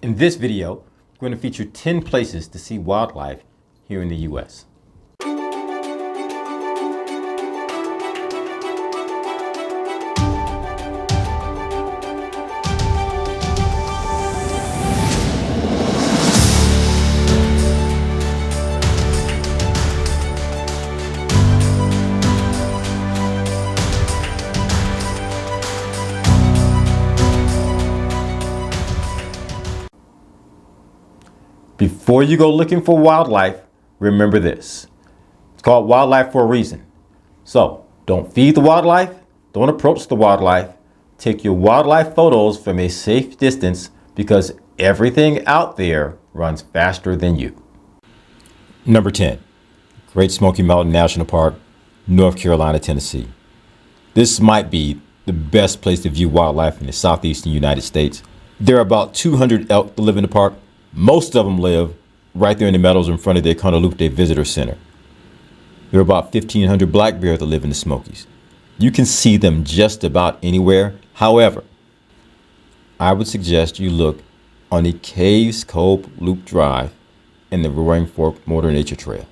In this video, we're going to feature 10 places to see wildlife here in the U.S. Before you go looking for wildlife, remember this. It's called wildlife for a reason. So don't feed the wildlife, don't approach the wildlife. Take your wildlife photos from a safe distance because everything out there runs faster than you. Number 10, Great Smoky Mountain National Park, North Carolina, Tennessee. This might be the best place to view wildlife in the southeastern United States. There are about 200 elk that live in the park. Most of them live right there in the meadows in front of the Guadalupe Visitor Center. There are about 1,500 black bears that live in the Smokies. You can see them just about anywhere. However, I would suggest you look on the Caves Cove Loop Drive and the Roaring Fork Motor Nature Trail.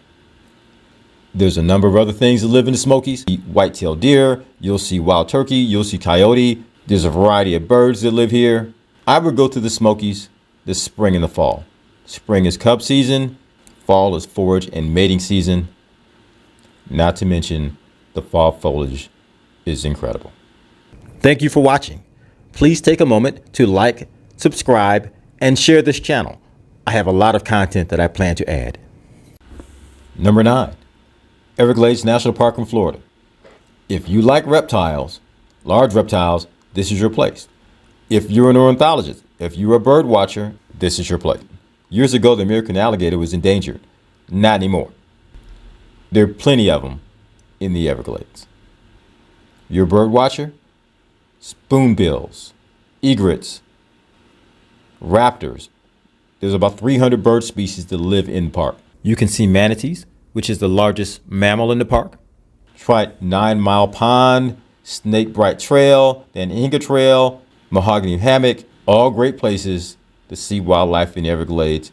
There's a number of other things that live in the Smokies. White-tailed deer, you'll see wild turkey, you'll see coyote. There's a variety of birds that live here. I would go to the Smokies this spring and the fall. Spring is cub season, fall is forage and mating season. Not to mention the fall foliage is incredible. Thank you for watching. Please take a moment to like, subscribe, and share this channel. I have a lot of content that I plan to add. Number 9, Everglades National Park in Florida. If you like reptiles, large reptiles, this is your place. If you're an ornithologist, if you're a bird watcher, this is your place. Years ago, the American alligator was endangered. Not anymore. There are plenty of them in the Everglades. You're a bird watcher? Spoonbills, egrets, raptors. There's about 300 bird species that live in the park. You can see manatees, which is the largest mammal in the park. Try 9 Mile Pond, Snake Bright Trail, then Inga Trail, Mahogany Hammock, all great places to see wildlife in the Everglades.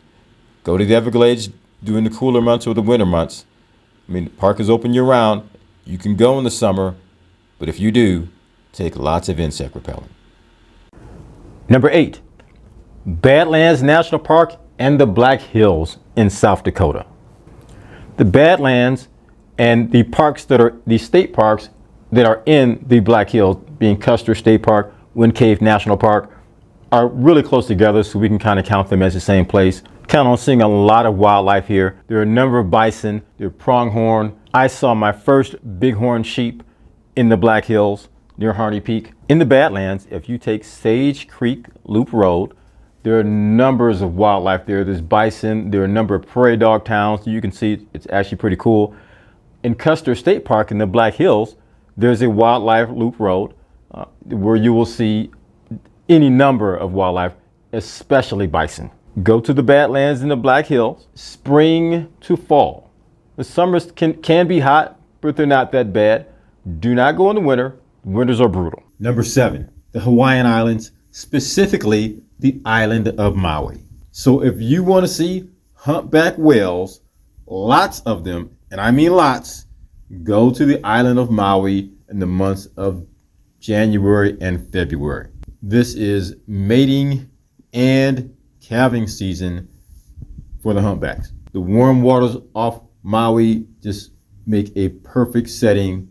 Go to the Everglades during the cooler months or the winter months. I mean, the park is open year-round. You can go in the summer, but if you do, take lots of insect repellent. Number 8, Badlands National Park and the Black Hills in South Dakota. The Badlands and the parks that are the state parks that are in the Black Hills, being Custer State Park, Wind Cave National Park, are really close together, so we can kind of count them as the same place. Count on seeing a lot of wildlife here. There are a number of bison, there are pronghorn. I saw my first bighorn sheep in the Black Hills near Harney Peak. In the Badlands, if you take Sage Creek Loop Road, there are numbers of wildlife there. There's bison, there are a number of prairie dog towns. You can see it's actually pretty cool. In Custer State Park in the Black Hills, there's a wildlife loop road where you will see any number of wildlife, especially bison. Go to the Badlands in the Black Hills, spring to fall. The summers can be hot, but they're not that bad. Do not go in the winter. Winters are brutal. Number 7, the Hawaiian Islands, specifically the island of Maui. So if you want to see humpback whales, lots of them, and I mean lots, go to the island of Maui in the months of January and February. This is mating and calving season for the humpbacks. The warm waters off Maui just make a perfect setting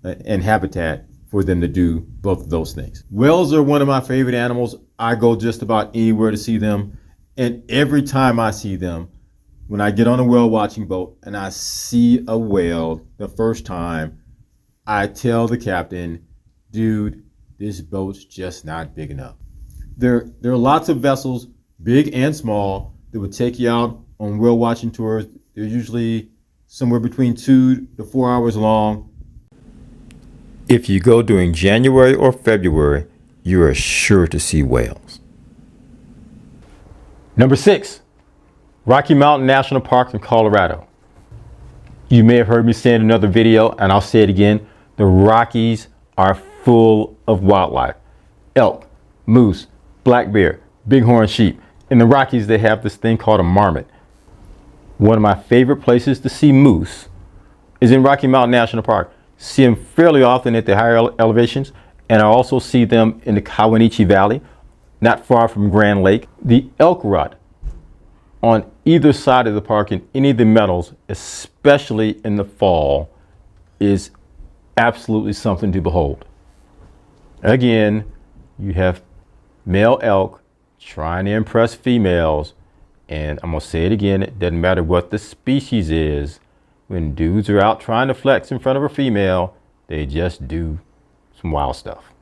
and habitat for them to do both of those things. Whales are one of my favorite animals. I go just about anywhere to see them. And every time I see them, when I get on a whale watching boat and I see a whale the first time, I tell the captain, dude, this boat's just not big enough. There are lots of vessels, big and small, that would take you out on whale watching tours. They're usually somewhere between 2 to 4 hours long. If you go during January or February, you are sure to see whales. Number 6, Rocky Mountain National Park in Colorado. You may have heard me say in another video, and I'll say it again, the Rockies are full of wildlife. Elk, moose, black bear, bighorn sheep. In the Rockies, they have this thing called a marmot. One of my favorite places to see moose is in Rocky Mountain National Park. See them fairly often at the higher elevations, and I also see them in the Kawanichi Valley, not far from Grand Lake. The elk rut on either side of the park in any of the meadows, especially in the fall, is absolutely something to behold. Again, you have male elk trying to impress females, and I'm gonna say it again, it doesn't matter what the species is. When dudes are out trying to flex in front of a female, they just do some wild stuff.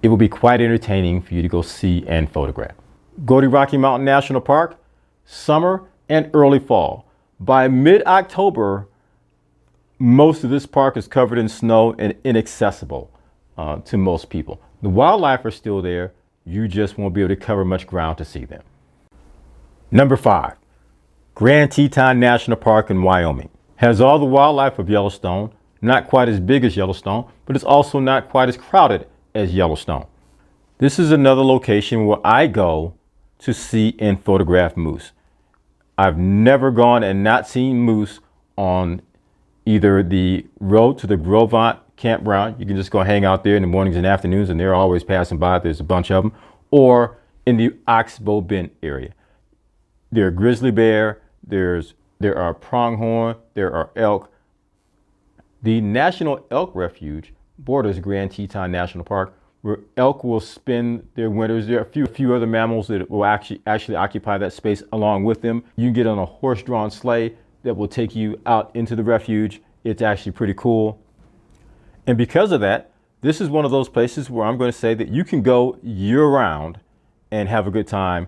It will be quite entertaining for you to go see and photograph. Go to Rocky Mountain National Park, summer and early fall. By mid-October, most of this park is covered in snow and inaccessible to most people. The wildlife are still there. You just won't be able to cover much ground to see them. Number 5, Grand Teton National Park in Wyoming. Has all the wildlife of Yellowstone, not quite as big as Yellowstone, but it's also not quite as crowded as Yellowstone. This is another location where I go to see and photograph moose. I've never gone and not seen moose on either the road to the Grovant campground. You can just go hang out there in the mornings and afternoons, and they're always passing by. There's a bunch of them. Or in the Oxbow Bend area. There are grizzly bear, there are pronghorn, there are elk. The National Elk Refuge borders Grand Teton National Park, where elk will spend their winters. There are a few other mammals that will actually occupy that space along with them. You can get on a horse-drawn sleigh that will take you out into the refuge. It's actually pretty cool. And because of that, this is one of those places where I'm going to say that you can go year-round and have a good time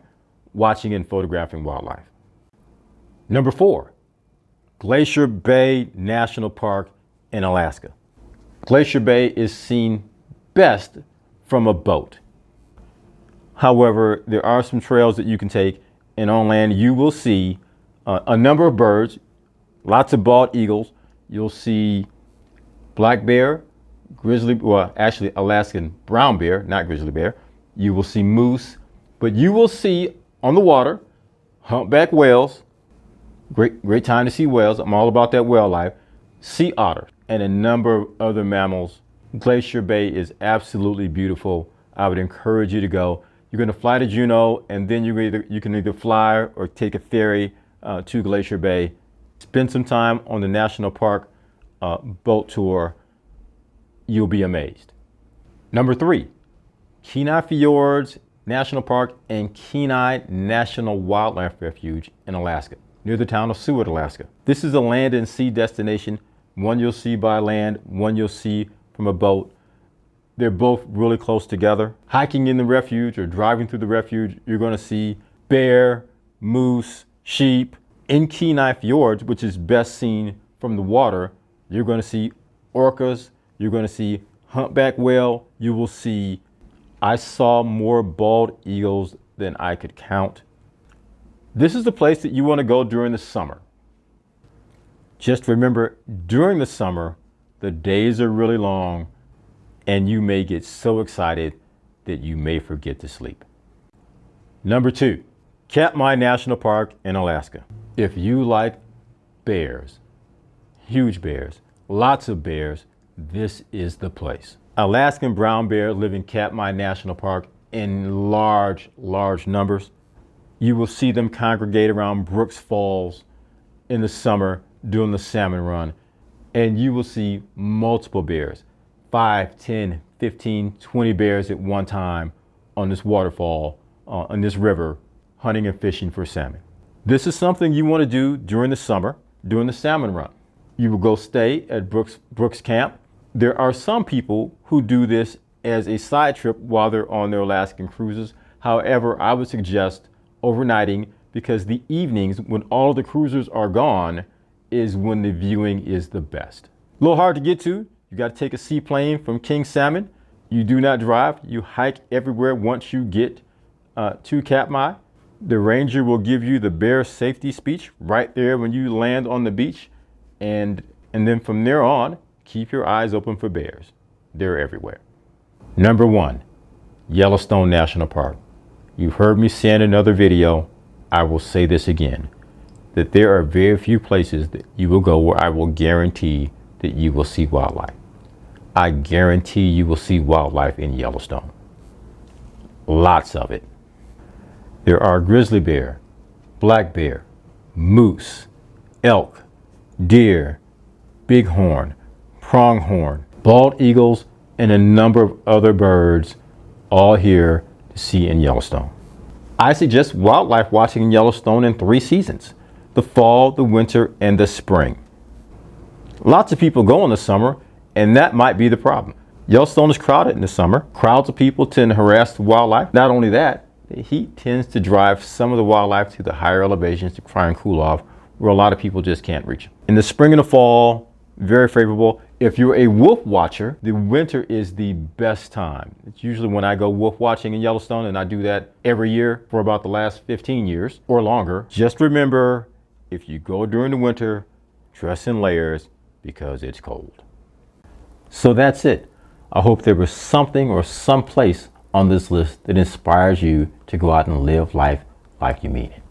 watching and photographing wildlife. Number 4, Glacier Bay National Park in Alaska. Glacier Bay is seen best from a boat. However, there are some trails that you can take, and on land you will see a number of birds, lots of bald eagles. You'll see black bear, actually Alaskan brown bear, not grizzly bear. You will see moose, but you will see on the water humpback whales. Great time to see whales. I'm all about that whale life. Sea otter and a number of other mammals. Glacier Bay is absolutely beautiful. I would encourage you to go. You're going to fly to Juneau, and then you can either fly or take a ferry to Glacier Bay. Spend some time on the national park boat tour. You'll be amazed. Number 3, Kenai Fjords National Park and Kenai National Wildlife Refuge in Alaska, near the town of Seward, Alaska. This is a land and sea destination. One you'll see by land, one you'll see from a boat. They're both really close together. Hiking in the refuge or driving through the refuge, you're going to see bear, moose, sheep. In Kenai Fjords, which is best seen from the water, you're going to see orcas, you're going to see humpback whale, you will see, I saw more bald eagles than I could count. This is the place that you want to go during the summer. Just remember, during the summer, the days are really long, and you may get so excited that you may forget to sleep. Number 2, Katmai National Park in Alaska. If you like bears, huge bears, lots of bears, this is the place. Alaskan brown bear live in Katmai National Park in large numbers. You will see them congregate around Brooks Falls in the summer during the salmon run, and you will see multiple bears, 5, 10, 15, 20 bears at one time on this waterfall, on this river, hunting and fishing for salmon. This is something you want to do during the summer, during the salmon run. You will go stay at Brooks Camp. There are some people who do this as a side trip while they're on their Alaskan cruises. However, I would suggest overnighting, because the evenings when all the cruisers are gone is when the viewing is the best. A little hard to get to. You got to take a seaplane from King Salmon. You do not drive. You hike everywhere once you get to Katmai. The ranger will give you the bear safety speech right there when you land on the beach. And then from there on, keep your eyes open for bears. They're everywhere. Number 1, Yellowstone National Park. You've heard me say in another video, I will say this again, that there are very few places that you will go where I will guarantee that you will see wildlife. I guarantee you will see wildlife in Yellowstone. Lots of it. There are grizzly bear, black bear, moose, elk, deer, bighorn, pronghorn, bald eagles, and a number of other birds, all here to see in Yellowstone. I suggest wildlife watching in Yellowstone in 3 seasons: the fall, the winter, and the spring. Lots of people go in the summer, and that might be the problem. Yellowstone is crowded in the summer. Crowds of people tend to harass the wildlife. Not only that, the heat tends to drive some of the wildlife to the higher elevations to try and cool off, where a lot of people just can't reach them. In the spring and the fall, very favorable. If you're a wolf watcher, the winter is the best time. It's usually when I go wolf watching in Yellowstone, and I do that every year for about the last 15 years or longer. Just remember, if you go during the winter, dress in layers because it's cold. So that's it. I hope there was something or some place on this list that inspires you to go out and live life like you mean it.